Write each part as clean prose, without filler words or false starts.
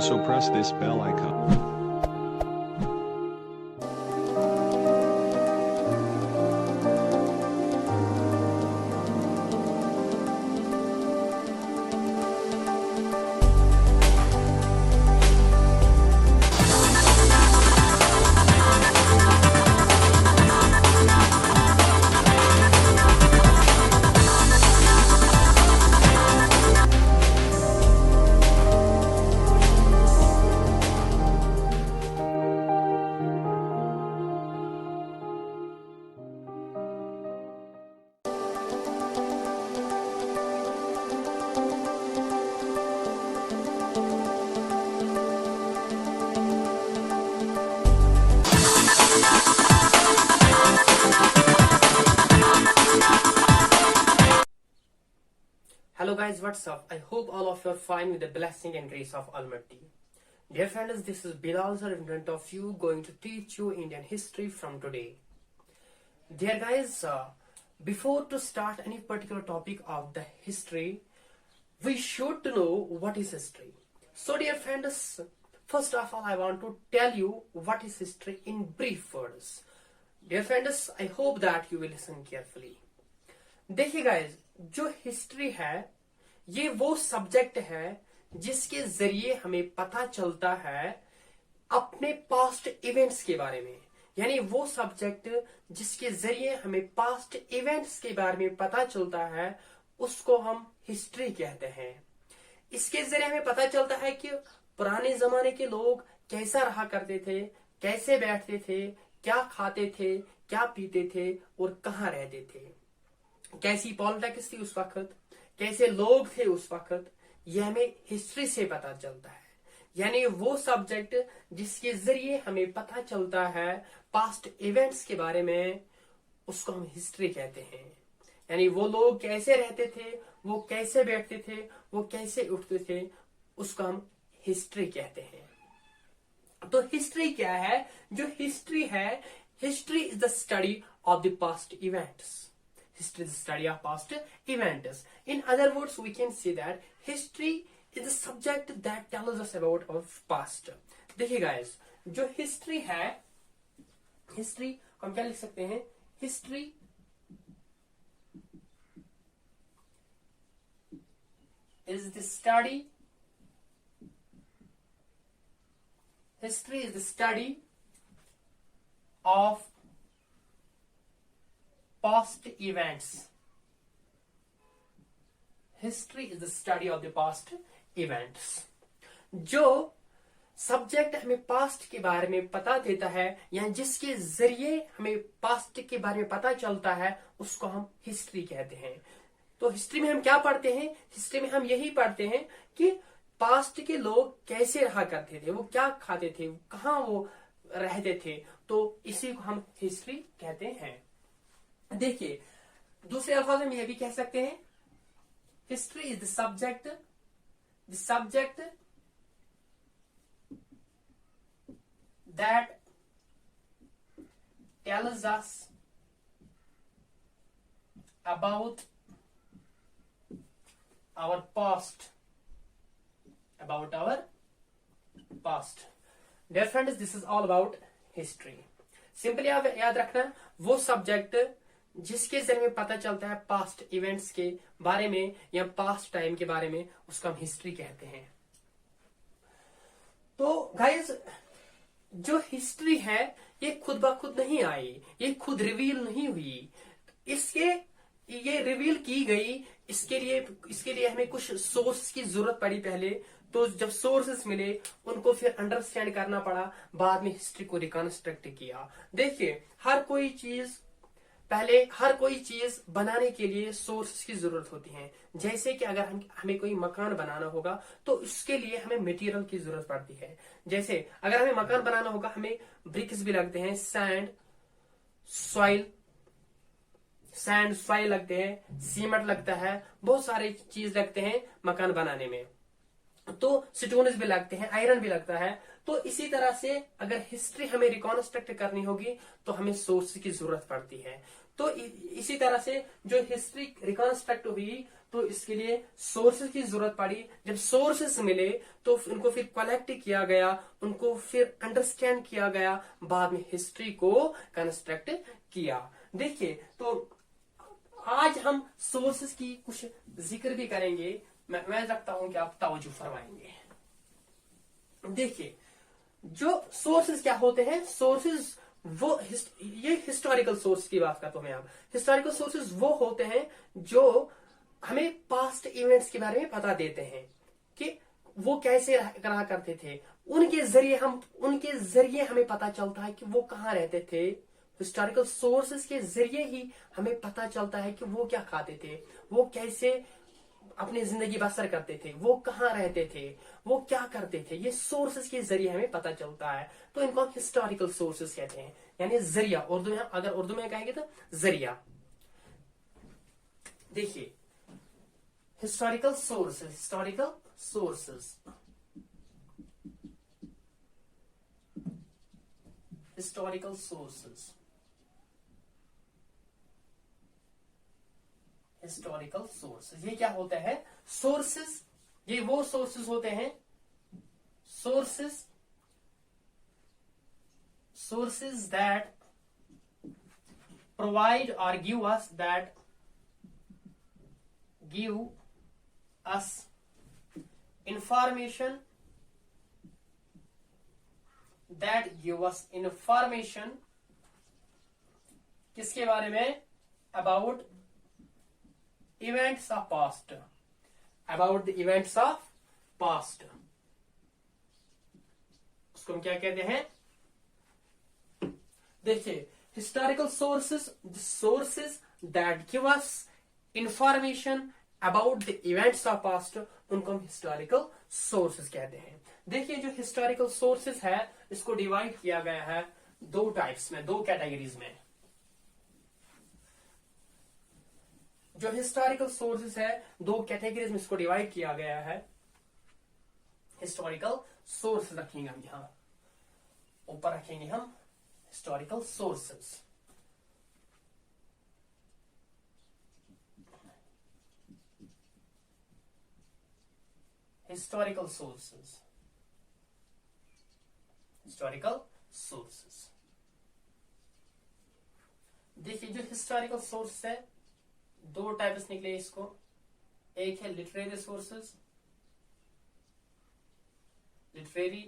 Also press this bell icon. Hello guys, what's up? I hope all of you are fine with the blessing and grace of Almighty. Dear friends, this is Bilal sir in front of you going to teach you Indian history from today. Dear guys, before to start any particular topic of the history, we should to know what is history. So dear friends, first of all I want to tell you what is history in brief words. Dear friends, I hope that you will listen carefully. देखिए guys, जो history है ये वो subject है जिसके जरिए हमें पता चलता है अपने पास्ट इवेंट्स के बारे में। यानी वो सब्जेक्ट जिसके जरिए हमें पास्ट इवेंट्स के बारे में पता चलता है उसको हम हिस्ट्री कहते हैं। इसके जरिए हमें पता चलता है कि पुराने जमाने के लोग कैसा रहा करते थे, कैसे बैठते थे, क्या खाते थे, क्या पीते थे और कहाँ रहते थे, कैसी पॉलिटिक्स थी उस वक्त, कैसे लोग थे उस वक्त, यह हमें हिस्ट्री से पता चलता है। यानी वो सब्जेक्ट जिसके जरिए हमें पता चलता है पास्ट इवेंट्स के बारे में उसको हम हिस्ट्री कहते हैं। यानी वो लोग कैसे रहते थे, वो कैसे बैठते थे, वो कैसे उठते थे, उसको हम हिस्ट्री कहते हैं। तो हिस्ट्री क्या है? जो हिस्ट्री है, history is the study of the past events. History is the study of past events. In other words, we can say that history is the subject that tells us about our past. देखिए guys, जो history है, history हम क्या लिख सकते हैं? History is the study. History is the study of past events. History is the study of the past events. जो subject हमें पास्ट के बारे में पता देता है या जिसके जरिए हमें पास्ट के बारे में पता चलता है उसको हम हिस्ट्री कहते हैं। तो हिस्ट्री में हम क्या पढ़ते हैं? हिस्ट्री में हम यही पढ़ते हैं कि पास्ट के लोग कैसे रहा करते थे, वो क्या खाते थे, कहाँ वो रहते थे, तो इसी को हम हिस्ट्री कहते हैं। देखिए, दूसरे अल्फाज में यह भी कह सकते हैं history is the subject that tells us about our past. Dear friends, this is all about history. Simply आप याद रखना, वो सब्जेक्ट जिसके जरिए पता चलता है पास्ट इवेंट्स के बारे में या पास्ट टाइम के बारे में उसका हम हिस्ट्री कहते हैं। तो गाइस, जो हिस्ट्री है ये खुद ब खुद नहीं आई, ये खुद रिवील नहीं हुई, ये रिवील की गई। इसके लिए हमें कुछ सोर्स की जरूरत पड़ी पहले। तो जब सोर्सेस मिले उनको फिर अंडरस्टैंड करना पड़ा, बाद में हिस्ट्री को रिकॉन्स्ट्रक्ट किया। देखिए, हर कोई चीज बनाने के लिए सोर्सेस की जरूरत होती है। जैसे कि अगर हमें कोई मकान बनाना होगा तो उसके लिए हमें मटेरियल की जरूरत पड़ती है। जैसे अगर हमें मकान बनाना होगा, हमें ब्रिक्स भी लगते हैं, सैंड सॉइल लगते हैं, सीमेंट लगता है, बहुत सारे चीज लगते हैं मकान बनाने में। तो स्टोन्स भी लगते हैं, आयरन भी लगता है। तो इसी तरह से अगर हिस्ट्री हमें रिकॉन्स्ट्रक्ट करनी होगी तो हमें सोर्स की जरूरत पड़ती है। तो इसी तरह से जो हिस्ट्री रिकॉन्स्ट्रक्ट हुई तो इसके लिए सोर्सेज की जरूरत पड़ी। जब सोर्सेज मिले तो उनको फिर कलेक्ट किया गया, उनको फिर अंडरस्टैंड किया गया, बाद में हिस्ट्री को कंस्ट्रक्ट किया। देखिए, तो आज हम सोर्सेज की कुछ जिक्र भी करेंगे। मैं रखता हूं कि आप तवज्जो फरमाएंगे। देखिए, जो सोर्सेज क्या होते हैं, सोर्सेज वो ये हिस्टोरिकल सोर्स की बात करता हूं मैं। आप हिस्टोरिकल सोर्सेज वो होते हैं जो हमें पास्ट इवेंट्स के बारे में पता देते हैं कि वो कैसे रहा करते थे। उनके जरिए हमें पता चलता है कि वो कहाँ रहते थे। हिस्टोरिकल सोर्सेज के जरिए ही हमें पता चलता है कि वो क्या खाते थे, वो कैसे अपनी जिंदगी बसर करते थे, वो कहाँ रहते थे, वो क्या करते थे। ये सोर्सेज के जरिए हमें पता चलता है, तो इनको हम हिस्टोरिकल सोर्सेज कहते हैं, यानी जरिया। उर्दू में, अगर उर्दू में कहेंगे तो जरिया। देखिए, historical sources, historical sources, historical sources, historical sources, ये क्या होता है? सोर्सेज, ये वो सोर्सेज होते हैं, sources that provide or give us information, किसके बारे में? about events of past, about the events of past। उसको हम क्या कहते हैं? देखिए, historical sources that give us information about the events of past, उनको हम हिस्टोरिकल सोर्सेज कहते हैं। देखिए, जो हिस्टोरिकल सोर्सेज है इसको डिवाइड किया गया है दो टाइप्स में, दो कैटेगरीज में। जो हिस्टोरिकल सोर्सेज है दो कैटेगरीज में इसको डिवाइड किया गया है। हिस्टोरिकल सोर्स रखेंगे हम, यहां ऊपर रखेंगे हम historical sources. Historical sources, historical sources. देखिए, जो हिस्टोरिकल सोर्स है दो टाइप्स निकले इसको। एक है लिटरेरी सोर्सेज, लिटरेरी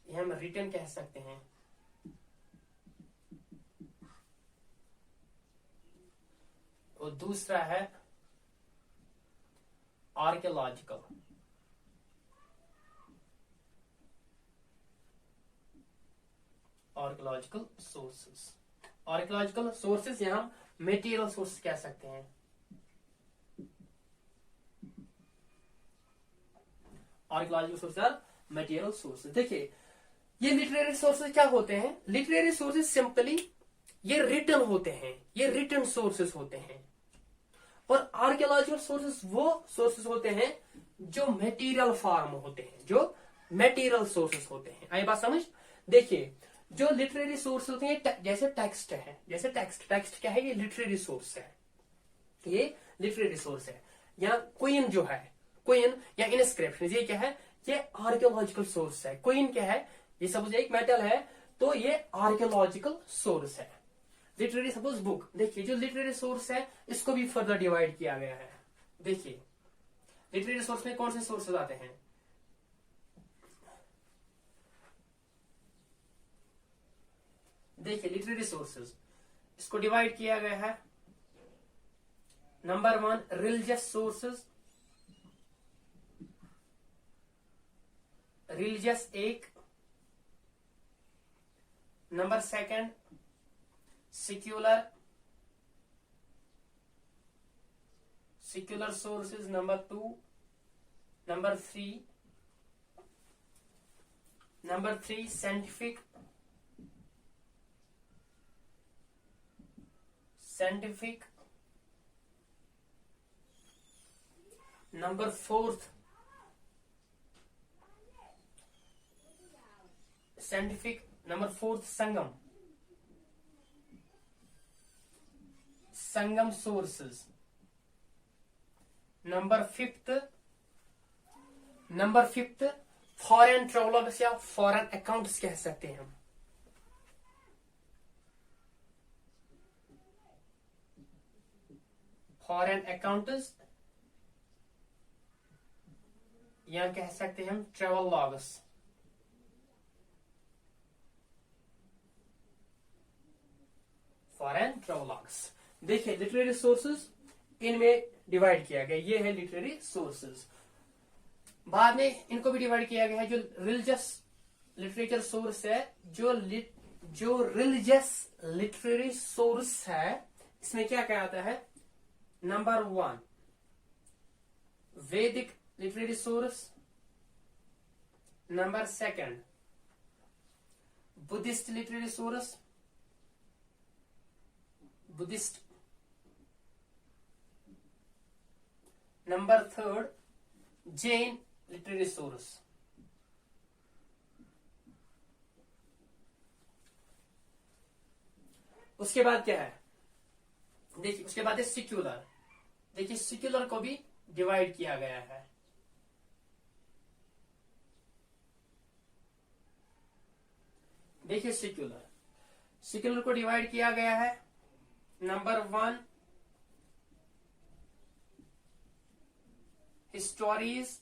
ये हम रिटन कह सकते हैं, और दूसरा है archaeological, archaeological sources. Archaeological sources यहां मेटीरियल सोर्स कह सकते हैं। Archaeological sources, material sources. देखिए, ये लिटरेरी सोर्सेज क्या होते हैं? लिटरेरी सोर्सेज सिंपली ये रिटन होते हैं, ये रिटन सोर्सेज होते हैं। और आर्कियोलॉजिकल सोर्सेज वो सोर्सेज होते हैं जो मटेरियल फॉर्म होते हैं, जो मटेरियल सोर्सेज होते हैं। आई बात समझ? देखिए, जो लिटरेरी सोर्स होते हैं जैसे टेक्स्ट है, जैसे टेक्स्ट क्या है? ये लिटरेरी सोर्स है, ये लिटरेरी सोर्स है। या क्वीन जो है, क्वीन या इंस्क्रिप्शन, ये क्या है? ये आर्कियोलॉजिकल सोर्स है। क्वीन क्या है? ये सपोज एक मेटल है तो ये आर्कियोलॉजिकल सोर्स है। लिटरेरी सपोज बुक, देखिए जो लिटरेरी सोर्स है इसको भी फर्दर डिवाइड किया गया है। देखिए, लिटरेरी सोर्स में कौन से सोर्सेज आते हैं? देखिए, लिटरेरी सोर्सेज इसको डिवाइड किया गया है। नंबर 1 रिलीजियस सोर्सेज, रिलीजियस एक। Number 2 secular, secular sources number 2। number 3 scientific, number 4 scientific, number 4 Sangam sources. Number fifth foreign travellers या फॉरेन अकाउंट्स कह सकते हैं हम। फॉरेन अकाउंट्स या कह सकते हैं हम travel logs. Foreign travel logs. देखिए लिटरेरी सोर्सेज इनमें डिवाइड किया गया, ये है लिटरेरी सोर्सेज। बाद में इनको भी डिवाइड किया गया है जो रिलीजियस लिटरेचर सोर्स है, जो रिलीजियस लिटरेरी सोर्स है इसमें क्या कहता है। नंबर 1 वैदिक literary source, number 2 Buddhist literary source, Buddhist, number 3 Jain literary source. उसके बाद क्या है, देखिए उसके बाद है सिक्युलर। देखिए सिक्युलर को भी डिवाइड किया गया है। देखिए सिक्युलर को डिवाइड किया गया है। Number 1 histories,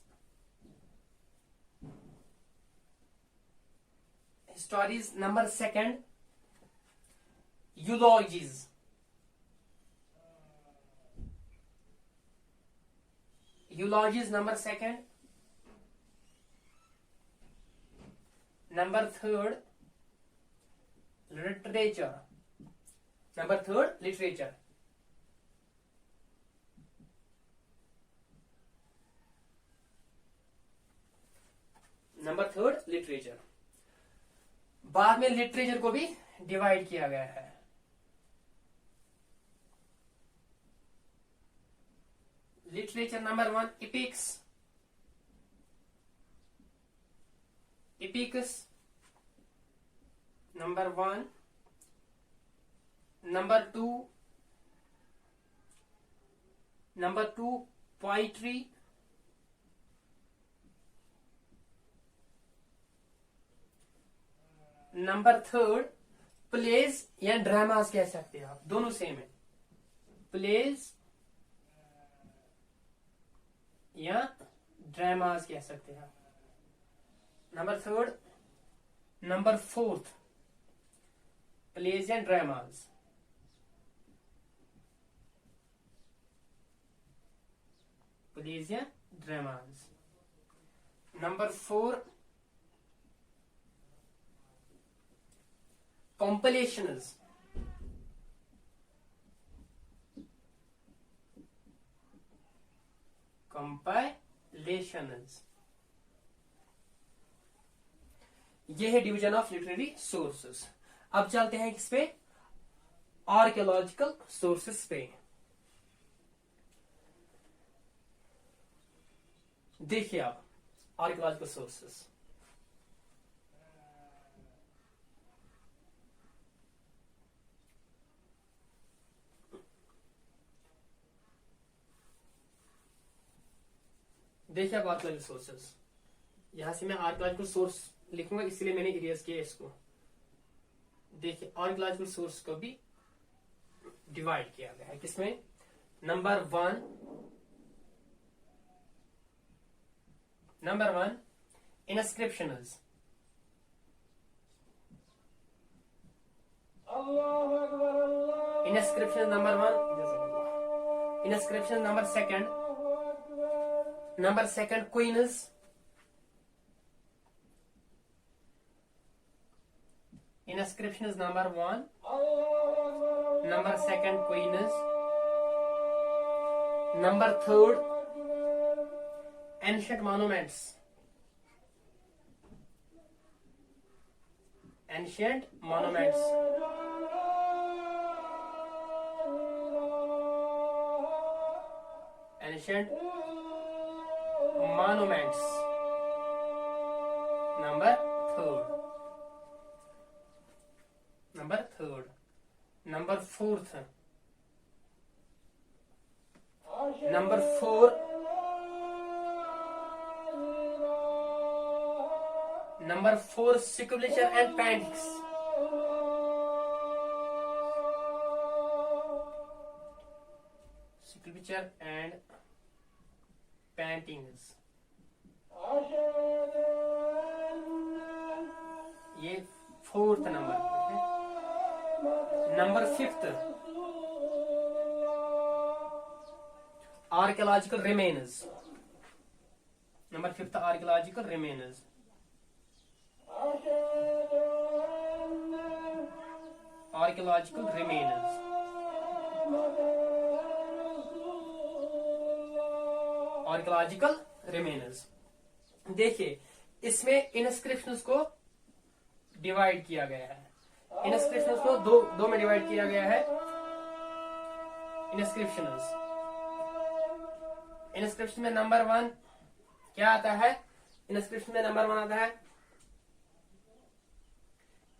number 2 eulogies, number 2, number 3 literature, number 3 literature, number 3 literature. बाद में लिटरेचर को भी डिवाइड किया गया है। Literature number 1 epics, number 1, number 2 poetry, number 3 plays या ड्रामास कह सकते हैं आप, दोनों सेम है। प्लेज या ड्रामास कह सकते हैं। Number 3, number 4 plays and dramas, plays या ड्रामास। नंबर 4 compilations, ये है डिवीजन ऑफ लिटरेरी सोर्सेस। अब चलते हैं किस पे, आर्कियोलॉजिकल सोर्सेस पे। देखिए आप आर्कियोलॉजिकल सोर्सेस, देखिए आप आर्कियोलॉजिकल सोर्सेस, यहां से मैं आर्कियोलॉजिकल सोर्स लिखूंगा इसलिए मैंने इरेज किया इसको। देखिए आर्कियोलॉजिकल सोर्स को भी डिवाइड किया गया है किसमें। Number 1 inscriptions, inscription number 1, inscription number 2 queens, inscriptions number 1, number 2 queens, number 3 ancient monuments, ancient monuments, ancient monuments, number 3, number 4, number 4 Number 4, sculpture and paintings. Sculpture and paintings. ये 4th number है. Number 5th, archaeological remains. Number 5th, archaeological remains. Archaeological remains. Archaeological remains. देखिए इसमें inscriptions को divide किया गया है. Inscriptions को दो में डिवाइड किया गया है. इंस्क्रिप्शन में नंबर 1 क्या आता है? इंस्क्रिप्शन में नंबर 1 आता है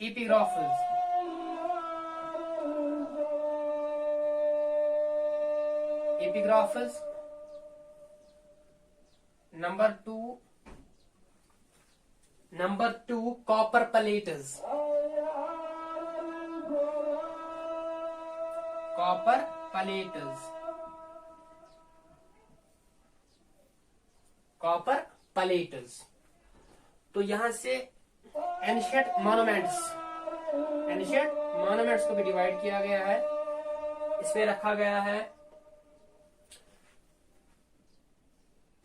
एपिग्राफ्स. एपिग्राफ्स. Number 2 copper plates. Copper plates. Copper plates. तो यहां से एंशिएंट मॉन्यूमेंट्स को भी डिवाइड किया गया है. इसमें रखा गया है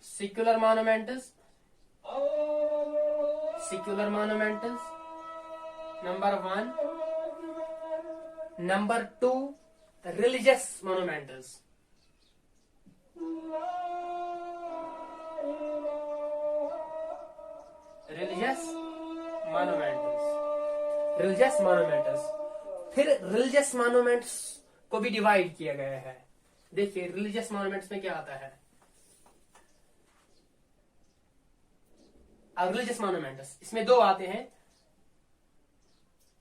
secular monuments. Number 1. Number 2, religious monuments. फिर religious monuments को भी डिवाइड किया गया है. देखिए religious monuments में क्या आता है? रिलीजियस मॉन्यूमेंट्स इसमें 2 आते हैं.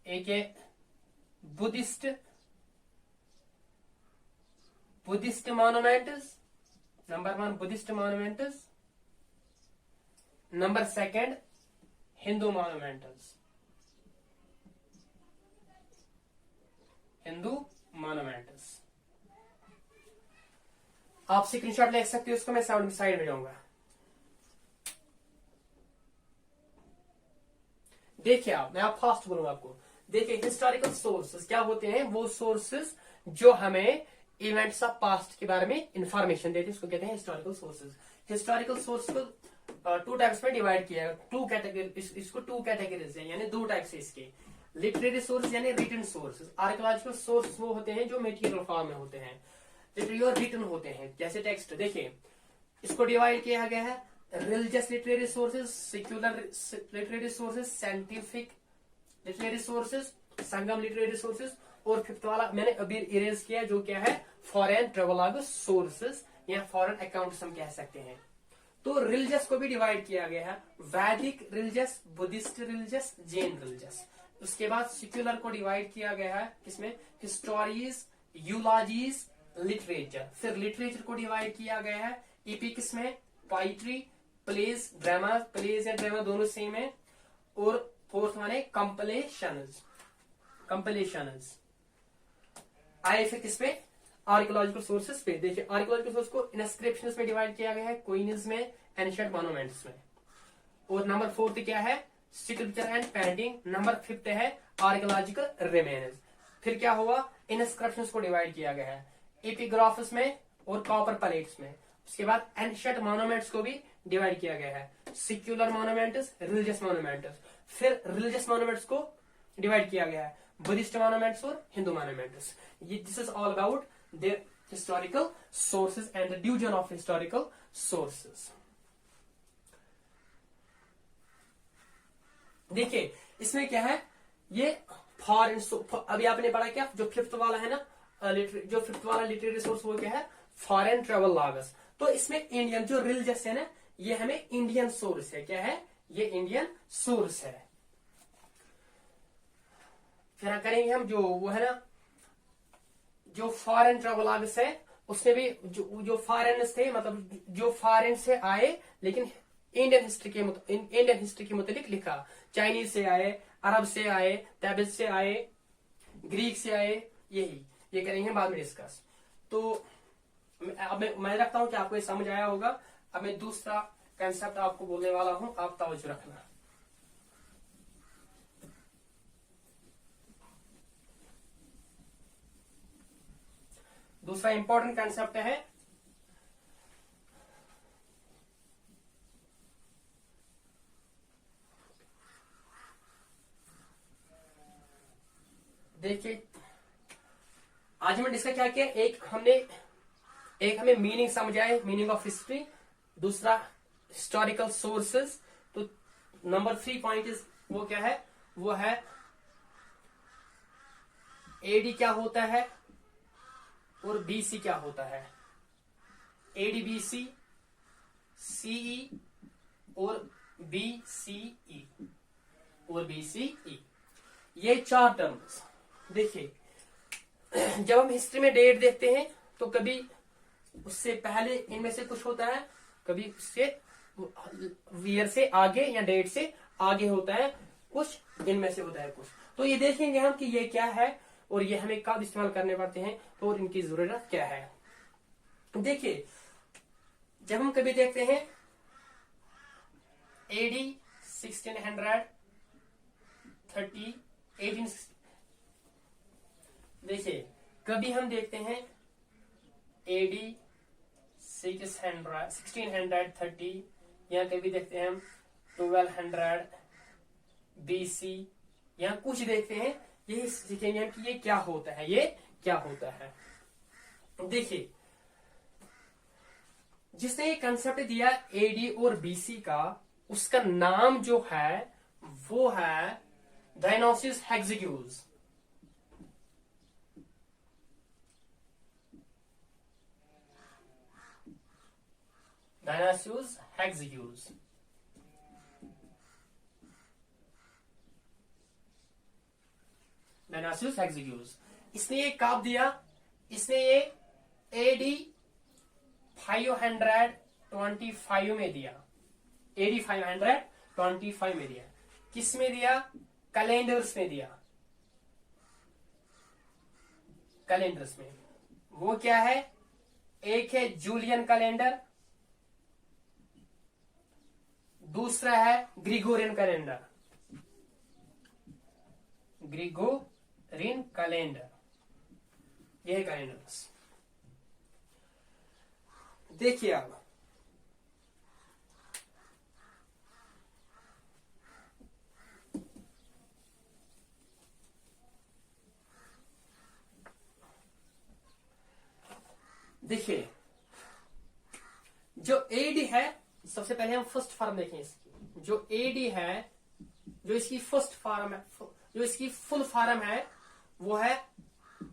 एक है Buddhist monuments. Number 1 Buddhist monuments. Number 2 Hindu monuments. आप स्क्रीनशॉट ले सकते हो. इसको मैं साइड में जाऊंगा. देखिए मैं आप फास्ट बोलूंगा आपको. देखिए हिस्टोरिकल सोर्सेस क्या होते हैं? वो सोर्सेस जो हमें इवेंट्स ऑफ पास्ट के बारे में इंफॉर्मेशन देते हैं, उसको कहते हैं हिस्टोरिकल सोर्सेस. हिस्टोरिकल सोर्स को 2 टाइप्स में डिवाइड किया है. 2 कैटेगरी, इसको 2 कैटेगरीज है, यानी 2 टाइप्स है इसके. लिटरेरी सोर्स यानी रिटन सोर्सेस. आर्कियोलॉजिकल सोर्स वो होते हैं जो मेटीरियल फॉर्म में होते हैं. लिटरेरी और रिटन होते हैं जैसे टेक्स्ट. देखिए इसको डिवाइड किया गया है religious literary sources, secular literary sources, scientific literary sources, Sangam literary sources, और 5th वाला मैंने अभी इरेज किया जो क्या है? फॉरेन ट्रेवलॉग सोर्सेज या फॉरेन अकाउंट्स हम कह सकते हैं. तो रिलीजियस को भी डिवाइड किया गया है. वैदिक religious, Buddhist religious, Jain religious. उसके बाद सेक्युलर को डिवाइड किया गया है किसमें? हिस्टोरीज, यूलॉजीज, लिटरेचर. फिर लिटरेचर को डिवाइड किया गया है एपिक्स में, पोइट्री, प्लेज, ड्रामा. प्लेज या ड्रामा दोनों सेम है. और 4th माने कंपलेशंस. आए फिर किसमें? आर्कियोलॉजिकल सोर्सेस पे. देखिए आर्कियोलॉजिकल सोर्स को इंस्क्रिप्शंस में डिवाइड किया गया है, कोइन्स में, एंशिएंट मॉन्यूमेंट्स में. और नंबर 4th क्या है? Sculpture and painting. Number 5th है आर्कियोलॉजिकल रिमेन्स. फिर क्या हुआ? इंस्क्रिप्शंस को डिवाइड किया गया है एपिग्राफ्स में और कॉपर प्लेट्स में. उसके बाद एंशिएंट मॉन्यूमेंट्स को भी डिवाइड किया गया है. Secular monuments, religious monuments. फिर रिलीजियस मॉन्यूमेंट्स को डिवाइड किया गया है बुद्धिस्ट मॉन्यूमेंट्स और Hindu monuments. This is all about the historical sources and the division of historical sources. देखिए इसमें क्या है? ये फॉरेन, अभी आपने पढ़ा क्या? जो 5th वाला है ना, जो 5th वाला लिटरेरी सोर्स वो क्या है? Foreign travel logs. तो इसमें इंडियन जो रिलीजियस है ना, ये हमें इंडियन सोर्स है. क्या है? ये इंडियन सोर्स है. फिर करेंगे हम जो वो है ना, जो फॉरेन ट्रेवलॉग्स है, उसमें भी जो फॉरेनर्स थे, मतलब जो फॉरेन से आए लेकिन इंडियन हिस्ट्री के मुतालिक लिखा। चाइनीज से आए, अरब से आए, तैबिस से आए, ग्रीक से आए, यही ये करेंगे बाद में डिस्कस। तो अब मैं रखता हूं कि आपको ये समझ आया होगा। अब मैं दूसरा कंसेप्ट आपको बोलने वाला हूं, आप तवज्जो रखना। दूसरा इंपॉर्टेंट कंसेप्ट है देखिए, आज हमने डिस्कस क्या किया, एक हमें मीनिंग समझ आए, मीनिंग ऑफ हिस्ट्री, दूसरा हिस्टोरिकल सोर्सेस। तो नंबर 3 पॉइंट इज वो क्या है, वो है एडी क्या होता है और बीसी क्या होता है। एडी बीसी, सीई और बीसीई और बीसीई, ये 4 टर्म्स। देखिए, जब हम हिस्ट्री में डेट देखते हैं तो कभी उससे पहले इनमें से कुछ होता है, कभी उससे ईयर से आगे या डेट से आगे होता है, कुछ इनमें से होता है कुछ। तो ये देखेंगे हम कि ये क्या है और ये हमें कब इस्तेमाल करने पड़ते हैं तो और इनकी जरूरत क्या है। देखिए, जब हम कभी देखते हैं एडी 1630 देखिए, कभी हम देखते हैं एडी 1630 या कभी देखते हैं हम 1200 बीसी, या कुछ देखते हैं, यही सीखेंगे हम कि ये क्या होता है, ये क्या होता है। देखिए, जिसने ये कंसेप्ट दिया एडी और बीसी का, उसका नाम जो है वो है डायनोसिस हेक्सिग्यूज। डायनोसिस हेक्सिग्यूज। डायनोसिस हेक्सिग्यूज, इसने ये कब दिया, इसने ये एडी 525 में दिया। एडी 525 में दिया। किस में दिया, कैलेंडर्स में दिया। कैलेंडर्स में वो क्या है, एक है जूलियन कैलेंडर, दूसरा है ग्रिगोरियन कैलेंडर। ग्रिगोरियन कैलेंडर, यह कैलेंडर्स। देखिए, अब देखिए, जो एडी है, सबसे पहले हम फर्स्ट फॉर्म देखें इसकी। जो एडी है, जो इसकी फर्स्ट फॉर्म है, जो इसकी फुल फॉर्म है, वो है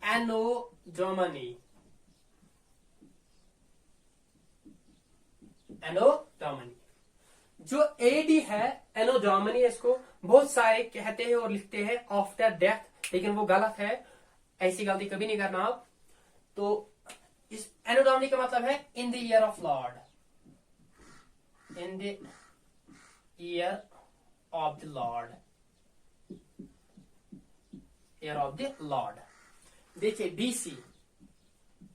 एनो डोमिनी। एनो डोमिनी। जो एडी है, एनो डोमिनी, इसको बहुत सारे कहते हैं और लिखते हैं आफ्टर डेथ, लेकिन वो गलत है। ऐसी गलती कभी नहीं करना आप। तो इस एनो डोमिनी का मतलब है in the year of Lord. In the year of the Lord. Year of the Lord. देखिए, बीसी,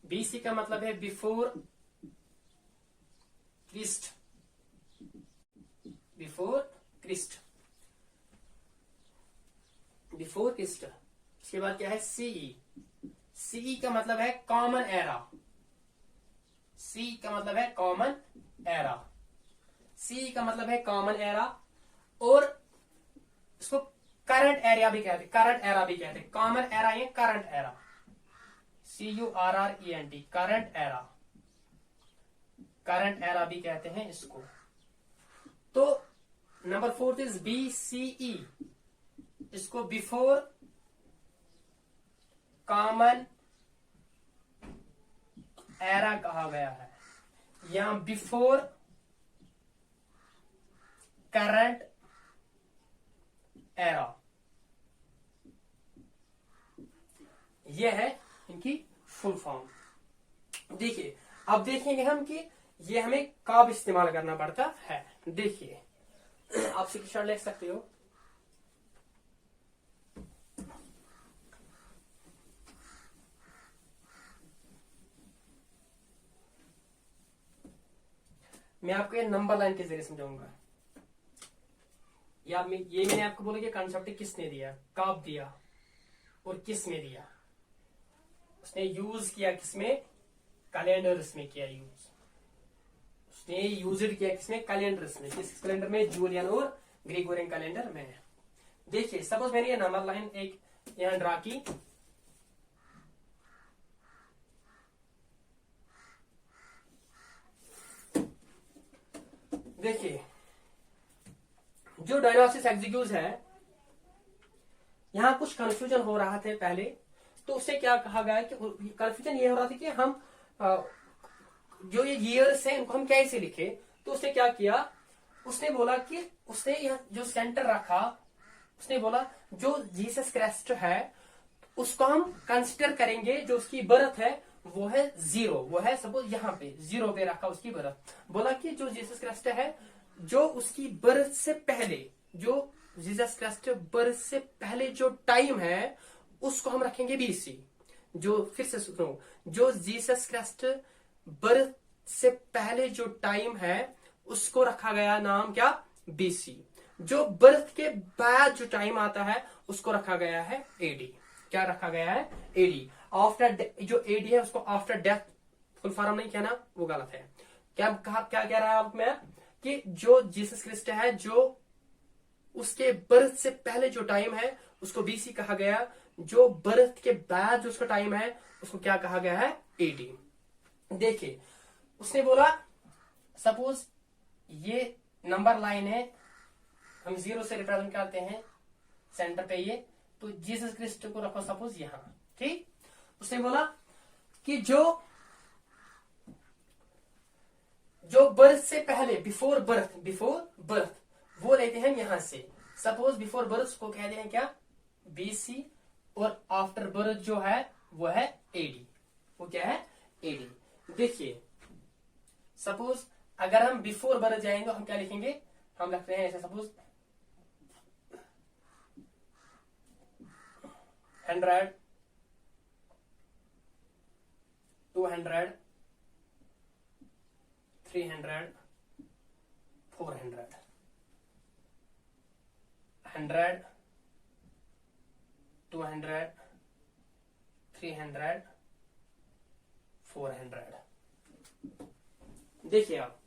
बीसी का मतलब है before Christ. Before Christ, before Christ. इसके बाद क्या है, सीई। सीई का मतलब है कॉमन एरा। सी का मतलब है कॉमन एरा। सी का मतलब है कॉमन एरा, और इसको करंट एरिया भी कहते, करंट एरा भी कहते। कॉमन एरा ये current era, CURRENT, current era, current era भी कहते हैं इसको। तो नंबर 4 इज BCE, इसको बिफोर कॉमन एरा कहा गया है, या बिफोर करंट एरा। यह है इनकी फुल फॉर्म। देखिए, अब देखेंगे हम कि ये हमें कब इस्तेमाल करना पड़ता है। देखिए आप स्क्रीनशॉट ले सकते हो। मैं आपको ये नंबर लाइन के जरिए समझाऊंगा। ये मैंने आपको बोला कि कॉन्सेप्ट किसने दिया, कब दिया और किस में दिया। उसने यूज किया किसमें, कैलेंडर्स में किया यूज। उसने यूज किया किसमें, कैलेंडर्स में। किस कैलेंडर में, जूलियन और ग्रेगोरियन कैलेंडर में। देखिए सपोज मैंने ये नंबर लाइन एक यहां ड्रा की। देखिए जो डायनासिस एक्सिक्यूज है, यहां कुछ कंफ्यूजन हो रहा था पहले, तो उससे क्या कहा गया कि कंफ्यूजन ये हो रहा था कि हम जो ये ईयर्स है इनको हम कैसे लिखे। तो उसने क्या किया, उसने बोला कि उसने यह जो सेंटर रखा, उसने बोला जो जीसस क्राइस्ट है उसको हम कंसिडर करेंगे, जो उसकी बर्थ है वो है 0, वो है सपोज यहाँ पे 0 पे रखा उसकी बर्थ। बोला कि जो जीसस क्राइस्ट है, जो उसकी बर्थ से पहले, जो जीसस क्राइस्ट बर्थ से पहले जो टाइम है उसको हम रखेंगे BC। जो फिर से सुनो, जो जीसस क्राइस्ट बर्थ से पहले जो टाइम है उसको रखा गया नाम क्या, BC। जो बर्थ के बाद जो टाइम आता है उसको रखा गया है AD। क्या रखा गया है, AD। आफ्टर जो AD है उसको आफ्टर डेथ फुल फॉर्म नहीं कहना, वो गलत है। क्या कह रहा है मैं कि जो जीसस क्राइस्ट है, जो उसके बर्थ से पहले जो टाइम है उसको BC कहा गया। जो बर्थ के बाद जो उसका टाइम है उसको क्या कहा गया है, AD। देखिए उसने बोला सपोज ये नंबर लाइन है, हम 0 से रिप्रेजेंट करते हैं सेंटर पे ये, तो जीसस क्राइस्ट को रखो सपोज यहां, ठीक। उसने बोला कि जो बर्थ से पहले, बिफोर बर्थ वो लेते हैं यहां से। सपोज बिफोर बर्थ को कहते हैं क्या, BC, और आफ्टर बर्थ जो है वो है AD। वो क्या है, AD। देखिए सपोज अगर हम बिफोर बर्थ जाएंगे तो हम क्या लिखेंगे, हम लिखते हैं ऐसे सपोज 100, 200, 300, 400, 100, 200, 300, 400। देखिए आप,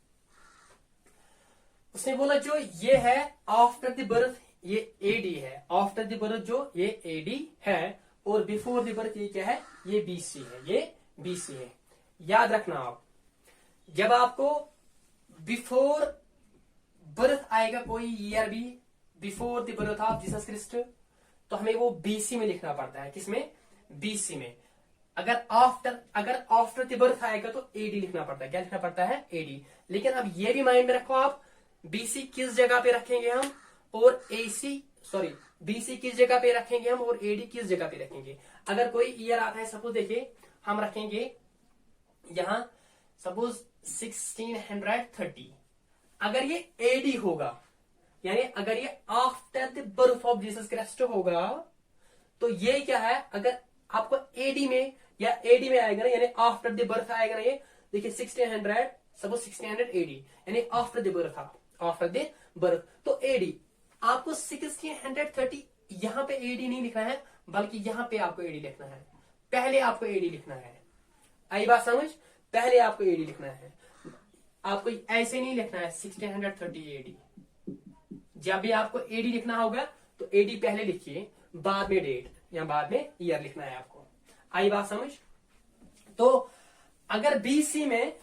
उसने बोला जो ये है आफ्टर द बर्थ ये AD है, आफ्टर द बर्थ जो ये AD है, और बिफोर द बर्थ ये क्या है, ये BC है, ये BC है। याद रखना आप, जब आपको बिफोर बर्थ आएगा कोई ईयर भी, before the birth of Jesus Christ, तो हमें वो BC में लिखना पड़ता है। किसमें, BC में। अगर आफ्टर द बर्थ आएगा तो AD लिखना पड़ता है। क्या लिखना पड़ता है, AD। लेकिन अब ये भी माइंड में रखो आप, BC किस जगह पे रखेंगे हम, और BC किस जगह पे रखेंगे हम, और AD किस जगह पे रखेंगे। अगर कोई ईयर आता है, सपोज देखिए हम रखेंगे यहां सपोज 1630, अगर ये AD होगा, यानी अगर ये after the birth of Jesus Christ होगा, तो ये क्या है, अगर आपको AD में या AD में आएगा ना, यानी आफ्टर द बर्थ आएगा ना, ये देखिए 1600 सपोज 1600 AD, यानी after the birth, after the birth, तो AD आपको 1630 यहां पे AD नहीं लिखना है, बल्कि यहां पे आपको AD लिखना है। पहले आपको AD लिखना है। आई बात समझ, पहले आपको AD लिखना है, आपको ऐसे नहीं लिखना है 1630 AD। जब भी आपको AD लिखना होगा तो AD पहले लिखिए, बाद में डेट या बाद में ईयर लिखना है आपको। आई बात समझ। तो अगर BC में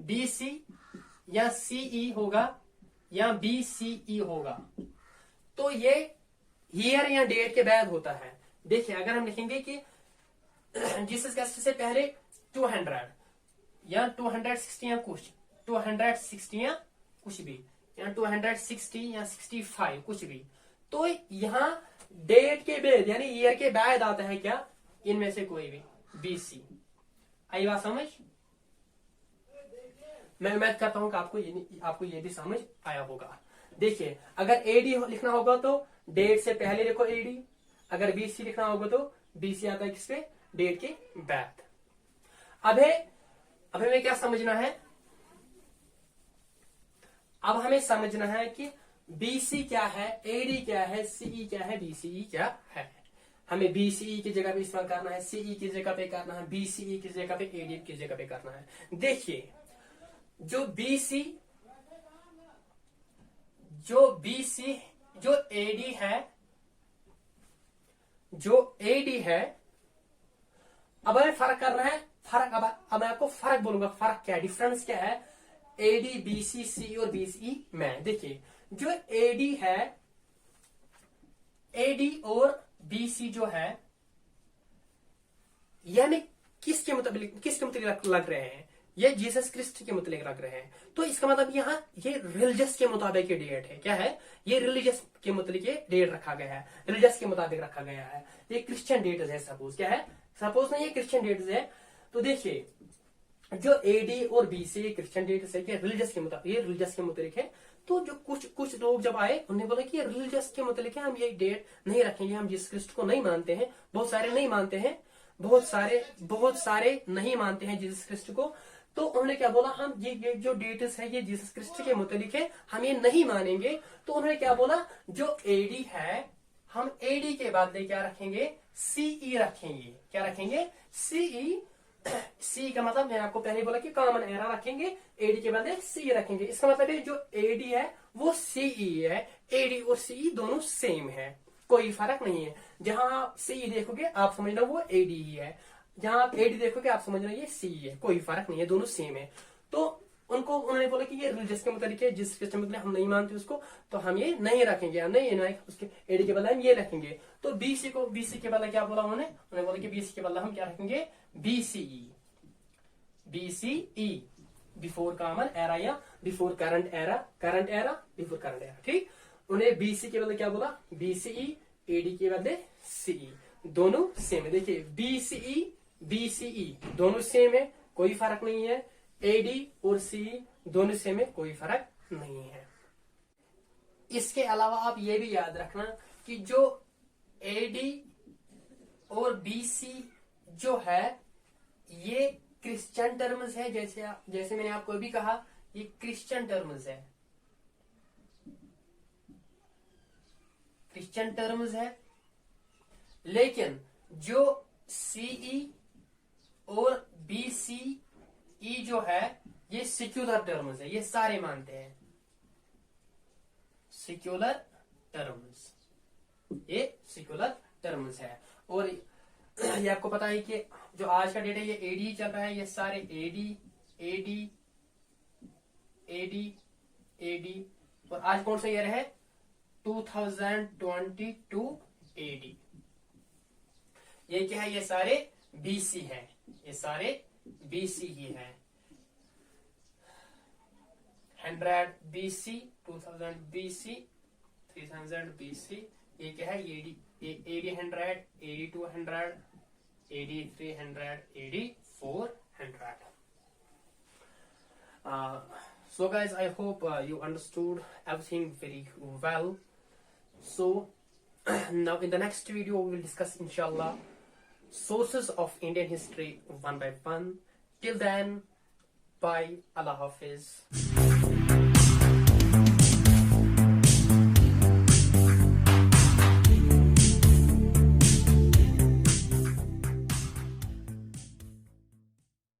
BC या CE होगा या BCE होगा, तो ये ईयर या डेट के बाद होता है। देखिए अगर हम लिखेंगे कि जीसस क्राइस्ट से पहले 200 या 260 या कुछ 260 या कुछ भी, या 260 या 65 कुछ भी, तो यहां डेट के बाद यानी ईयर के बाद आता है क्या, इनमें से कोई भी BC। आई बात समझ? मैं उम्मीद करता हूं कि आपको ये भी समझ आया होगा। देखिए, अगर एडी लिखना होगा तो डेट से पहले लिखो एडी, अगर बीसी लिखना होगा तो बीसी आता है किस पे? डेट के बाद। अब हमें क्या समझना है? अब हमें समझना है कि बीसी क्या है, एडी क्या है, सीई क्या है, बीसीई क्या है। हमें बीसीई की जगह पे इस्तेमाल करना है, सीई की जगह पे करना है, बीसीई की जगह पे, एडी की जगह पे करना है। देखिए, जो बीसी जो एडी है, अब हमें फर्क करना है। अब मैं आपको फर्क बोलूंगा, फर्क क्या है, डिफरेंस क्या है एडी, बीसी, सी और बीसीई में। देखिए, जो एडी है, एडी और बीसी जो है, यानी किसके मुताबिक लग रहे हैं? ये जीसस क्रिस्ट के मुताबिक लग रहे हैं। तो इसका मतलब यहाँ ये रिलीजियस के मुताबिक ये डेट है। क्या है? ये रिलीजियस के मुताबिक ये डेट रखा गया है, रिलीजियस के मुताबिक रखा गया है। ये क्रिश्चियन डेट है सपोज। क्या है? सपोज नहीं, ये क्रिश्चियन डेट है। तो देखिए, जो एडी और बीसी क्रिश्चियन डेट है, रिलीजियस के मुताबिक, ये रिलीजियस के मुताबिक है। तो जो कुछ लोग जब आए, उन्होंने बोला कि ये रिलीजियस के मुताबिक है, हम ये डेट नहीं रखेंगे, हम जीसस क्रिस्ट को नहीं मानते हैं। बहुत सारे नहीं मानते हैं, बहुत सारे नहीं मानते हैं जीसस क्रिस्ट को। तो उन्होंने क्या बोला, हम ये जो डेट्स है ये जीसस क्रिस्ट के मुताबिक है, हम ये नहीं मानेंगे। तो उन्होंने क्या बोला, जो एडी है, हम एडी के बदले क्या रखेंगे? सीई रखेंगे। क्या रखेंगे? सीई। सी का मतलब मैंने आपको पहले बोला कि कॉमन एरा रखेंगे, एडी के बदले सी रखेंगे। इसका मतलब है जो एडी है वो सीई है, एडी और सीई दोनों सेम है, कोई फर्क नहीं है। जहां आप सीई देखोगे आप समझना वो एडी ही है, जहां आप एडी देखोगे आप समझना ये सी है, कोई फर्क नहीं है, दोनों सेम है। तो उन्होंने बोला कि ये रिलीजियस के मुताबिक है, जिस सिस्टम में हम नहीं मानते उसको, तो हम ये नहीं रखेंगे, हम नहीं उसके एडी के बदले हम ये रखेंगे। तो बीसी के बदले क्या बोला उन्होंने बोला कि बीसी के बदले हम क्या रखेंगे? बीसीई। बिफोर कॉमन एरा या before current era, before current era. ठीक, उन्हें बीसी के बदले क्या बोला? बीसीई, एडी के बदले सीई, दोनों सेम है। देखिए, बीसीई दोनों सेम है, कोई फर्क नहीं है। एडी और सीई दोनों सेम है, कोई फर्क नहीं है। इसके अलावा आप ये भी याद रखना कि जो एडी और बीसी जो है ये क्रिश्चियन टर्म्स है। जैसे मैंने आपको अभी कहा, ये क्रिश्चियन टर्म्स है, क्रिश्चियन टर्म्स है। लेकिन जो सीई और बीसीई जो है ये सिक्युलर टर्म्स है, ये सारे मानते हैं सिक्युलर टर्म्स, ये सिक्युलर टर्म्स है। और ये आपको पता है कि जो आज का डेट है ये एडी चल रहा है, ये सारे एडी। और आज कौन सा ईयर है? 2022 एडी। ये क्या है? ये सारे बीसी है, ये सारे बीसी ही है। 100 बीसी, 2000 बीसी, 3000 बीसी। ये क्या है? AD 100, AD 200, AD 300, AD 400. So guys, I hope you understood everything very well. So now in the next video we will discuss inshallah sources of Indian history one by one. Till then, bye. Allah Hafiz.